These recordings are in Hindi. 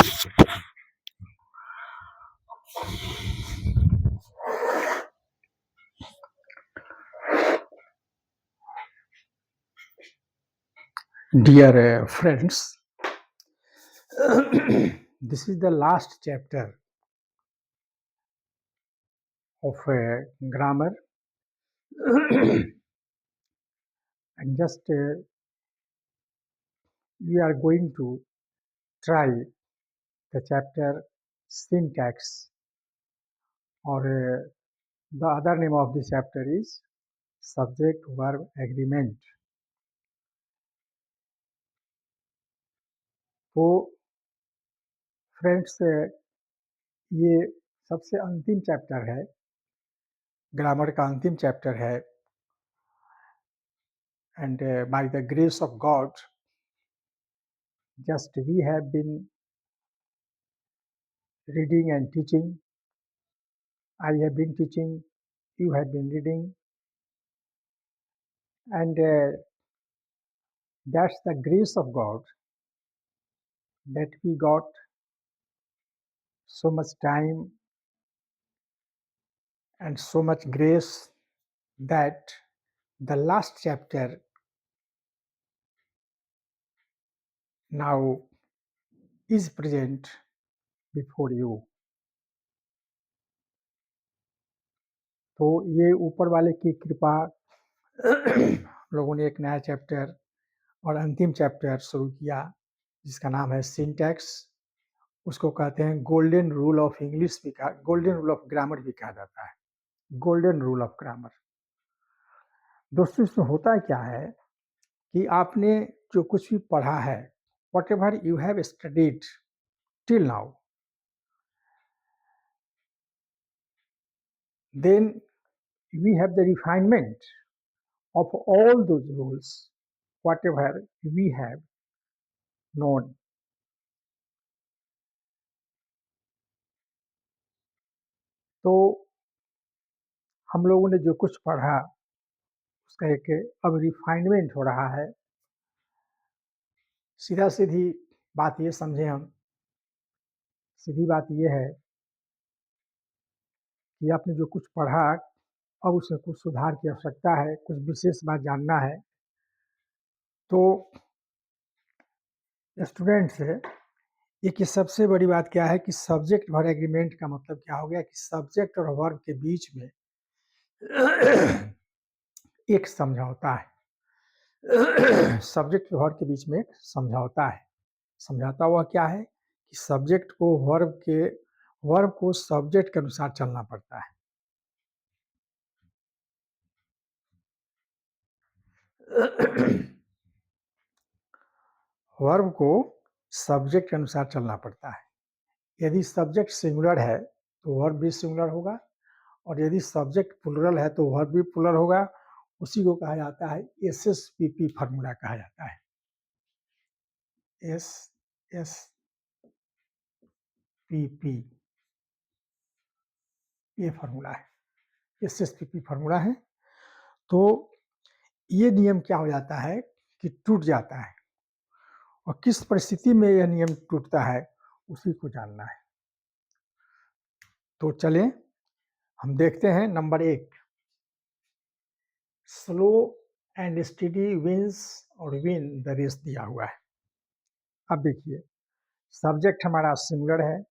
Dear friends, this is the last chapter of grammar, and just we are going to try the chapter syntax, or the other name of this chapter is subject verb agreement. तो फ्रेंड्स, ये सबसे अंतिम चैप्टर है, ग्रामर का अंतिम चैप्टर है, and by the grace of God just we have been reading and teaching. I have been teaching, you have been reading, and that's the grace of God that we got so much time and so much grace that the last chapter now is present before you. तो ये ऊपर वाले की कृपा लोगों ने एक नया चैप्टर और अंतिम चैप्टर शुरू किया जिसका नाम है सिंटैक्स। उसको कहते हैं गोल्डन रूल ऑफ इंग्लिश भी कहा, गोल्डन रूल ऑफ ग्रामर भी कहा जाता है, गोल्डन रूल ऑफ ग्रामर। दोस्तों, इसमें होता क्या है कि आपने जो कुछ भी पढ़ा है, what ever you have studied till now, then we have the refinement of all those rules, whatever we have known. तो हम लोगों ने जो कुछ पढ़ा उसका एक अब रिफाइनमेंट हो रहा है। सीधा सीधी बात ये समझे हम, सीधी बात ये है कि आपने जो कुछ पढ़ा अब उसमें कुछ सुधार की आवश्यकता है, कुछ विशेष बात जानना है। तो स्टूडेंट्स, एक ये सबसे बड़ी बात क्या है कि सब्जेक्ट वर्ब एग्रीमेंट का मतलब क्या हो गया कि सब्जेक्ट और वर्ब के बीच में एक समझौता है। सब्जेक्ट और वर्ब के बीच में एक समझौता है। समझौता हुआ क्या है कि सब्जेक्ट को वर्ब को सब्जेक्ट के अनुसार चलना पड़ता है। वर्ब को सब्जेक्ट के अनुसार चलना पड़ता है। यदि सब्जेक्ट सिंगुलर है तो वर्ब भी सिंगुलर होगा, और यदि सब्जेक्ट प्लूरल है तो वर्ब भी प्लूरल होगा। उसी को कहा जाता है SSPP फार्मूला कहा जाता है। SSPP ये फार्मूला है, SSPP फार्मूला है। तो ये नियम क्या हो जाता है कि टूट जाता है, और किस परिस्थिति में यह नियम टूटता है उसी को जानना है। तो चलें हम देखते हैं। Number 1, slow and steady wins और विन द रेस दिया हुआ है। अब देखिए, सब्जेक्ट हमारा सिंगुलर है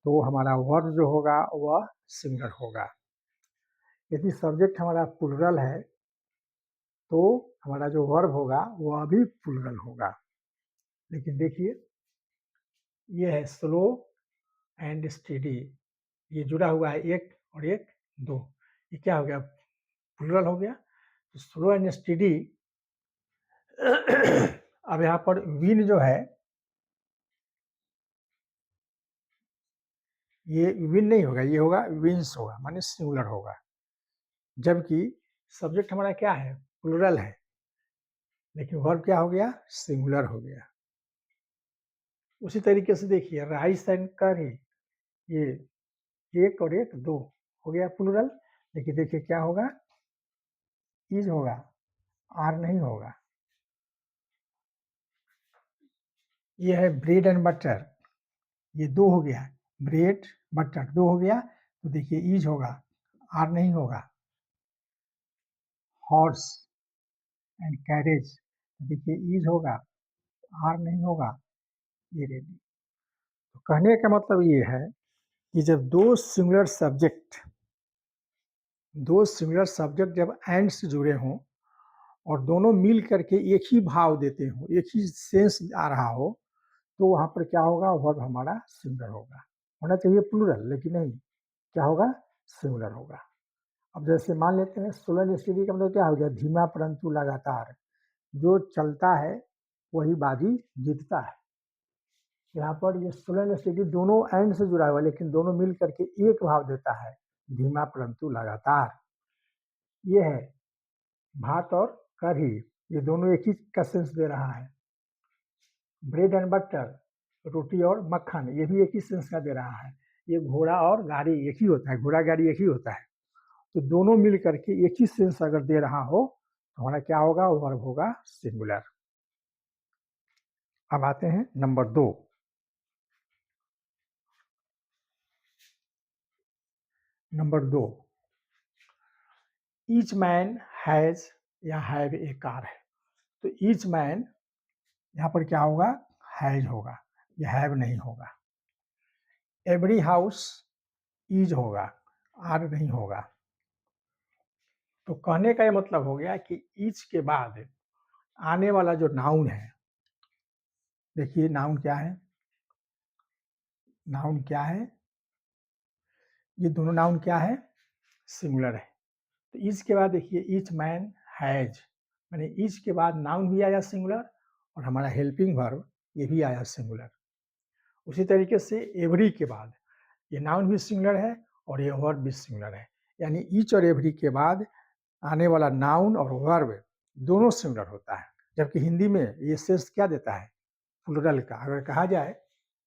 तो हमारा वर्ब जो होगा वह सिंगुलर होगा। यदि सब्जेक्ट हमारा प्लूरल है तो हमारा जो वर्ब होगा वह भी प्लूरल होगा। लेकिन देखिए, ये है स्लो एंड स्टेडी, ये जुड़ा हुआ है एक और एक दो, ये क्या हो गया, प्लूरल हो गया। तो स्लो एंड स्टेडी अब यहाँ पर विन जो है ये विन नहीं होगा, ये होगा विंस होगा, माने सिंगुलर होगा। जबकि सब्जेक्ट हमारा क्या है, प्लूरल है, लेकिन वर्ब क्या हो गया, सिंगुलर हो गया। उसी तरीके से देखिए, राइस एंड करी, ये एक और एक दो हो गया प्लूरल, लेकिन देखिए क्या होगा, इज होगा, आर नहीं होगा। ये है ब्रेड एंड बटर, ये 2 हो गया, ब्रेड, बटर 2 हो गया, तो देखिए ईज होगा, आर नहीं होगा। हॉर्स एंड कैरेज, देखिए ईज होगा, आर नहीं होगा, ये रेडी। तो कहने का मतलब ये है कि जब दो सिंगुलर सब्जेक्ट जब एंड से जुड़े हों और दोनों मिल करके एक ही भाव देते हों, एक ही सेंस आ रहा हो, तो वहाँ पर क्या होगा, वर्ब हमारा सिंगुलर होगा। होना चाहिए प्लूरल, लेकिन नहीं, क्या होगा, सिंगुलर होगा। अब जैसे मान लेते हैं स्लो स्टडी का मतलब क्या हो गया, धीमा परंतु लगातार, जो चलता है वही बाजी जीतता है। यहाँ पर ये स्लो स्टडी दोनों एंड से जुड़ा हुआ है, लेकिन दोनों मिल करके एक भाव देता है, धीमा परंतु लगातार। ये है भात और कढ़ी, ये दोनों एक ही का सेंस दे रहा है। ब्रेड एंड बटर, रोटी और मक्खन, ये भी एक ही सेंस का दे रहा है। ये घोड़ा और गाड़ी एक ही होता है, घोड़ा गाड़ी एक ही होता है। तो दोनों मिल करके एक ही सेंस अगर दे रहा हो तो हमारा क्या होगा, वर्ब होगा सिंगुलर। अब आते हैं number 2। Number 2, each man has या हैव ए कार है, तो ईच मैन यहाँ पर क्या होगा, हैज होगा, ये हैव नहीं होगा। एवरी हाउस ईज होगा, आर नहीं होगा। तो कहने का ये मतलब हो गया कि ईच के बाद आने वाला जो नाउन है, देखिए नाउन क्या है, नाउन क्या है, ये दोनों नाउन क्या है, सिंगुलर है। तो ईच के बाद देखिए ईच मैन हैज, माने ईच के बाद नाउन भी आया सिंगुलर और हमारा हेल्पिंग वर्ब ये भी आया सिंगुलर। उसी तरीके से एवरी के बाद ये नाउन भी सिंगुलर है और ये वर्ब भी सिंगुलर है, यानी ईच और एवरी के बाद आने वाला नाउन और वर्ब दोनों सिंगुलर होता है। जबकि हिंदी में ये सेंस क्या देता है, प्लूरल का। अगर कहा जाए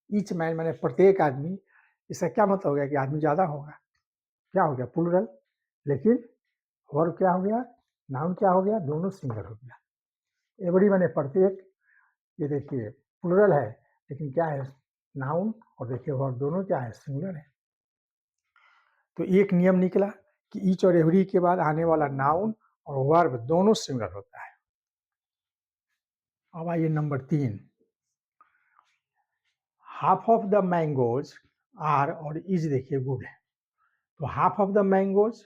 ईच मैन माने प्रत्येक आदमी, इसका क्या मतलब हो गया कि आदमी ज़्यादा होगा, क्या हो गया, प्लूरल। लेकिन वर्ब क्या हो गया, नाउन क्या हो गया, दोनों सिंगुलर हो गया। एवरी माने प्रत्येक, ये देखिए प्लूरल है लेकिन क्या है, नाउन, और देखिए वर्ब दोनों क्या है, सिंगुलर है। तो एक नियम निकला कि ईच और एवरी के बाद आने वाला नाउन और वर्ब दोनों सिंगुलर होता है। अब आइए number 3, half of the mangoes are और इज, देखिए गुड है। तो हाफ ऑफ द मैंगोज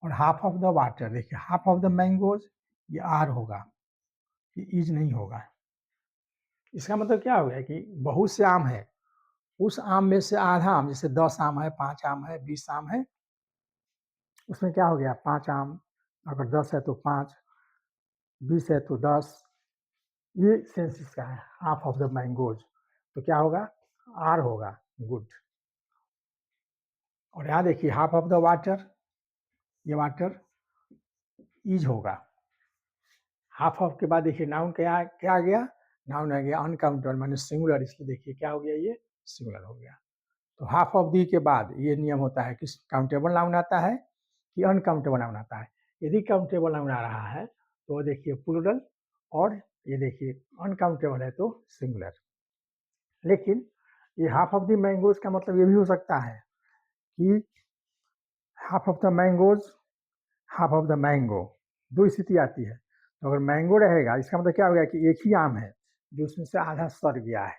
और हाफ ऑफ द वाटर, देखिए हाफ ऑफ द मैंगोज ये आर होगा, ये इज नहीं होगा। इसका मतलब क्या हो गया कि बहुत से आम है, उस आम में से आधा आम, जैसे 10 आम है, 5 आम है, 20 आम है, उसमें क्या हो गया, 5 आम, अगर 10 है तो 5, 20 है तो 10, ये सेंस इसका है, हाफ ऑफ द मैंगोज। तो क्या होगा, आर होगा, गुड। और यहाँ देखिए हाफ ऑफ द वाटर, ये वाटर इज होगा। हाफ ऑफ के बाद देखिए नाउन क्या क्या आ गया, नाउन आ गया अनकाउंटेबल माने सिंगुलर, इसलिए देखिए क्या हो गया, ये सिंगुलर हो गया। तो हाफ ऑफ दी के बाद ये नियम होता है कि काउंटेबल नाउन आता है कि अनकाउंटेबल नाउन आता है। यदि काउंटेबल नाउन आ रहा है तो देखिए प्लूरल, और ये देखिए अनकाउंटेबल है तो सिंगुलर। लेकिन ये हाफ ऑफ द मैंगोज का मतलब ये भी हो सकता है कि half of the mangoes, half of the mango, दो स्थिति आती है। तो अगर मैंगो रहेगा इसका मतलब क्या हो गया कि एक ही आम है जो उसमें से आधा सड़ गया है,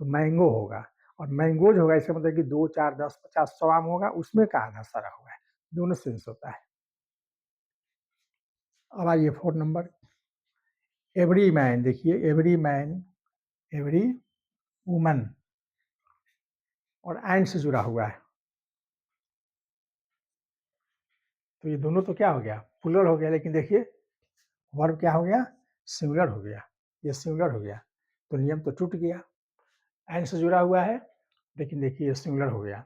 तो मैंगो होगा। और मैंगोज होगा इसका मतलब कि 2, 4, 10, 50, 100 आम होगा, उसमें का आधा सड़ा हुआ है, दोनों सेंस होता है। अब आइए 4 नंबर, एवरी मैन, देखिए एवरी मैन, एवरी वुमन, और एंड से जुड़ा हुआ है, तो ये दोनों तो क्या हो गया, प्लूरल हो गया। लेकिन देखिए वर्ब क्या हो गया, सिंगुलर हो गया, ये सिंगुलर हो गया, तो नियम तो टूट गया। एंड से जुड़ा हुआ है लेकिन देखिए ये सिंगुलर हो गया।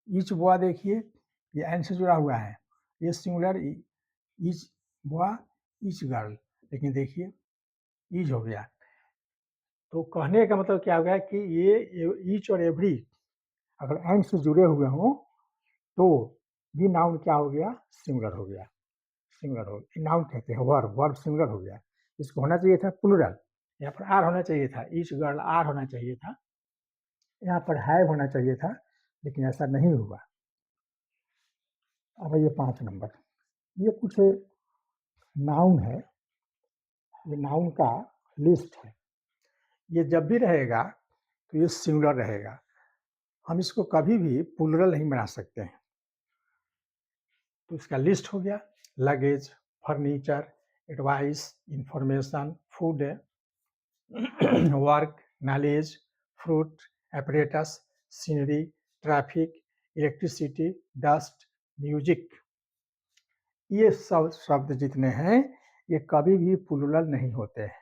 ईच बॉय, देखिए ये एंड से जुड़ा हुआ है, ये singular, each boy, each girl, लेकिन देखिए ईच हो गया। तो कहने का मतलब क्या हो गया कि ये ईच और एवरी अगर एंड से जुड़े हुए हों तो ये नाउन क्या हो गया, सिंगुलर हो गया, सिंगुलर हो, नाउन कहते हैं, वर्ब, वर्ब सिंगुलर हो गया। इसको होना चाहिए था प्लूरल, यहाँ पर आर होना चाहिए था, ईच गर्ल आर होना चाहिए था, यहाँ पर हैव होना चाहिए था, लेकिन ऐसा नहीं हुआ। अब ये 5 नंबर, ये कुछ नाउन है, ये नाउन का लिस्ट है। ये जब भी रहेगा तो ये सिंगुलर रहेगा, हम इसको कभी भी प्लूरल नहीं बना सकते हैं। तो इसका लिस्ट हो गया: luggage, furniture, advice, information, food, work, knowledge, fruit, apparatus, scenery, traffic, electricity, dust, music. ये सब शब्द जितने हैं ये कभी भी प्लूरल नहीं होते हैं।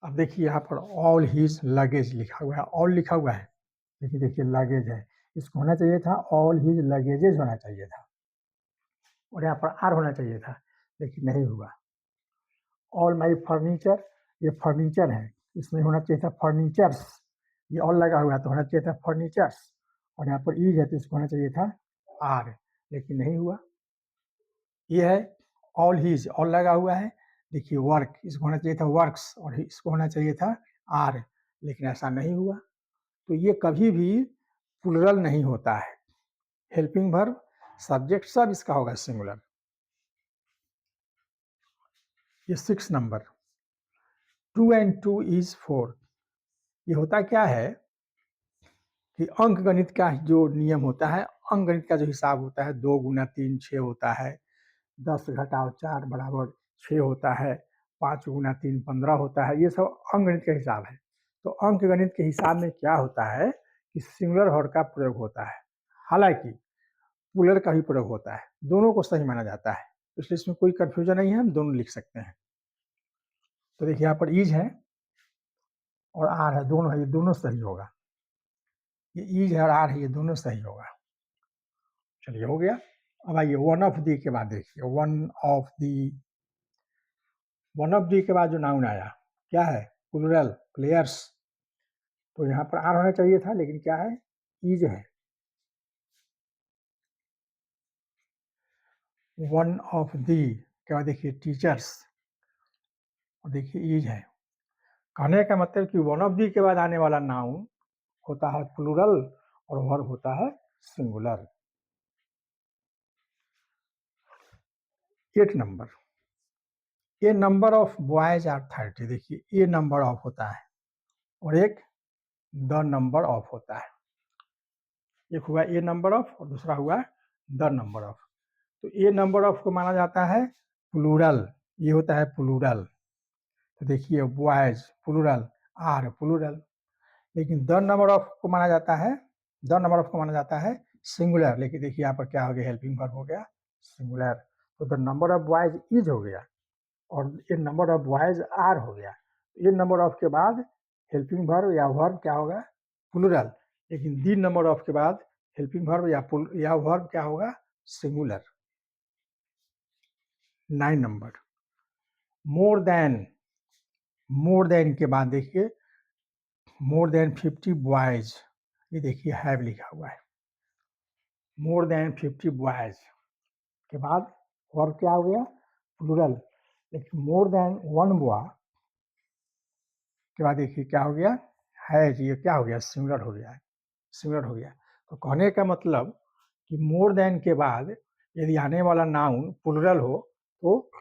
अब देखिए यहाँ पर ऑल हीज लगेज लिखा हुआ है, ऑल लिखा हुआ है, लेकिन देखिए लगेज है, इसको होना चाहिए था ऑल हीज लगेजेज होना चाहिए था, और यहाँ पर आर होना चाहिए था, लेकिन नहीं हुआ। ऑल माई फर्नीचर, ये फर्नीचर है, इसमें होना चाहिए था फर्नीचर्स, ये ऑल लगा हुआ है तो होना चाहिए था फर्नीचर्स, और यहाँ पर ईज है तो इसको होना चाहिए था आर, लेकिन नहीं हुआ। ये है ऑल हीज, ऑल लगा हुआ है, देखिए वर्क, इसको होना चाहिए था वर्क्स, और इसको होना चाहिए था आर, लेकिन ऐसा नहीं हुआ। तो ये कभी भी प्लूरल नहीं होता है। हेल्पिंग वर्ब, सब्जेक्ट सब इसका होगा सिंगुलर। ये 6 नंबर, 2 and 2 is 4। ये होता क्या है कि अंक गणित का जो नियम होता है, अंक गणित का जो हिसाब होता है, 2 गुना 3 6 होता है, 10 घटाओ 4 बराबर 6 होता है, 5 गुना 3 15 होता है, ये सब अंक गणित का हिसाब है। तो अंक गणित के हिसाब में क्या होता है कि सिंगुलर वर्ड का प्रयोग होता है, हालांकि प्लूरल का भी प्रयोग होता है, दोनों को सही माना जाता है, इसलिए इसमें कोई कंफ्यूजन नहीं है, हम दोनों लिख सकते हैं। तो देखिए यहाँ पर ईज है और आर है, दोनों है, ये दोनों सही होगा, ये ईज है और आर है, ये दोनों सही होगा। चलिए हो गया। अब आइए वन ऑफ दी के बाद देखिए, one of the, one of the के बाद जो नाउन आया क्या है, प्लूरल, प्लेयर्स, तो यहाँ पर आर होना चाहिए था, लेकिन क्या है, ईज है। वन ऑफ दी के बाद देखिए टीचर्स, और देखिए ईज है। कहने का मतलब कि वन ऑफ दी के बाद आने वाला नाउन होता है प्लूरल और वर्ब होता है singular. 8 number, a number of boys are 30। देखिए ए नंबर ऑफ होता है और एक द नंबर ऑफ होता है, एक हुआ ए नंबर ऑफ और दूसरा हुआ द नंबर ऑफ। तो ए नंबर ऑफ को माना जाता है प्लूरल, ये होता है प्लूरल। तो देखिए बॉयज प्लूरल, आर प्लूरल, लेकिन द नंबर ऑफ को माना जाता है, द नंबर ऑफ को माना जाता है सिंगुलर। लेकिन देखिए यहाँ पर क्या हो गया, हेल्पिंग वर्ब हो गया सिंगुलर, तो the number of boys is हो गया और ए नंबर ऑफ बॉयज आर हो गया। ए नंबर ऑफ के बाद हेल्पिंग वर्ब या वर्ब क्या होगा, प्लूरल, लेकिन दी नंबर ऑफ के बाद हेल्पिंग वर्ब या वर्ब क्या होगा, singular. 9 number, more than, more than के बाद देखिए मोर देन 50 बॉयज, ये देखिए हैव लिखा हुआ है, मोर देन 50 बॉयज के बाद वर्ब क्या हो गया, प्लूरल, लेकिन मोर देन वन बॉय के बाद देखिए क्या हो गया, है, ये क्या हो गया, सिंगुलर हो गया, सिंगुलर हो गया। तो कहने का मतलब कि मोर देन के बाद यदि आने वाला नाउन प्लूरल हो तो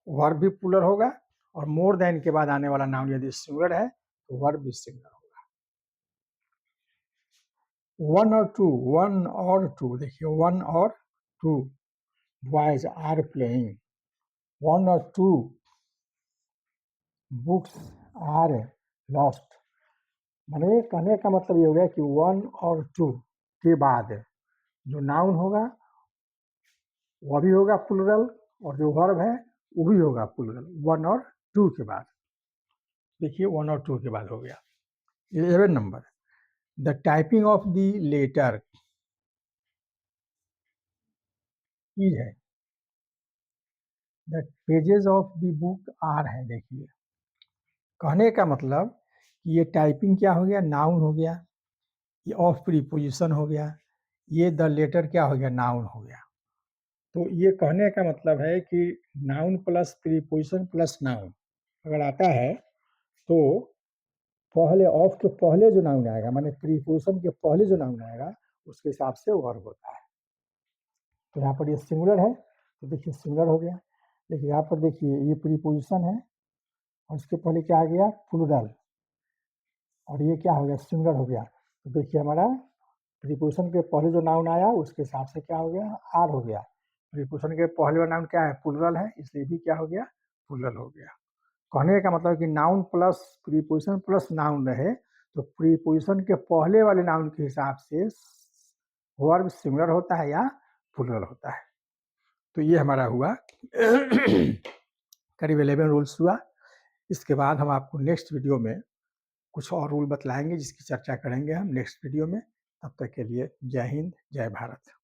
वर्ब भी प्लूरल होगा, और मोर देन के बाद आने वाला नाउन यदि सिंगुलर है तो वर्ब भी सिंगुलर होगा। 1 और 2, 1 और 2, देखिए 1 और 2 बॉयज आर प्लेइंग, 1 और 2 बुक्स आर लॉस्ट। मैंने कहने का मतलब ये हो गया कि 1 और 2 के बाद जो नाउन होगा वह भी होगा प्लूरल, और जो वर्ब है वो भी होगा प्लूरल, 1 और 2 के बाद। देखिए 1 और 2 के बाद हो गया। 11 number, the typing of the letter is है, the pages of the book are है। देखिए कहने का मतलब कि ये टाइपिंग क्या हो गया, नाउन हो गया, ये ऑफ प्रीपोजिशन हो गया, ये द लेटर क्या हो गया, नाउन हो गया। तो ये कहने का मतलब है कि noun plus preposition plus noun अगर आता है तो पहले ऑफ के पहले जो नाउन आएगा, माने प्रीपोजिशन के पहले जो नाउन आएगा उसके हिसाब से वर्ब होता है। तो यहाँ पर ये सिंगुलर है, तो देखिए सिंगुलर हो गया। लेकिन यहाँ पर देखिए ये प्रीपोजिशन है और इसके पहले क्या आ गया, प्लूरल, और ये क्या हो गया, सिंगुलर हो गया। तो देखिए हमारा प्रीपोजिशन के पहले जो नाउन आया उसके हिसाब से क्या हो गया, आर हो गया। प्रीपोजिशन के पहले वाला नाउन क्या है, प्लूरल है, इसलिए भी क्या हो गया, प्लूरल हो गया। कहने का मतलब कि noun plus preposition plus noun रहे तो प्रीपोजिशन के पहले वाले नाउन के हिसाब से वर्ब सिंगुलर होता है या प्लूरल होता है। तो ये हमारा हुआ करीब 11 रूल्स हुआ। इसके बाद हम आपको नेक्स्ट वीडियो में कुछ और रूल बतलाएंगे जिसकी चर्चा करेंगे हम नेक्स्ट वीडियो में। तब तक के लिए जय हिंद, जय भारत।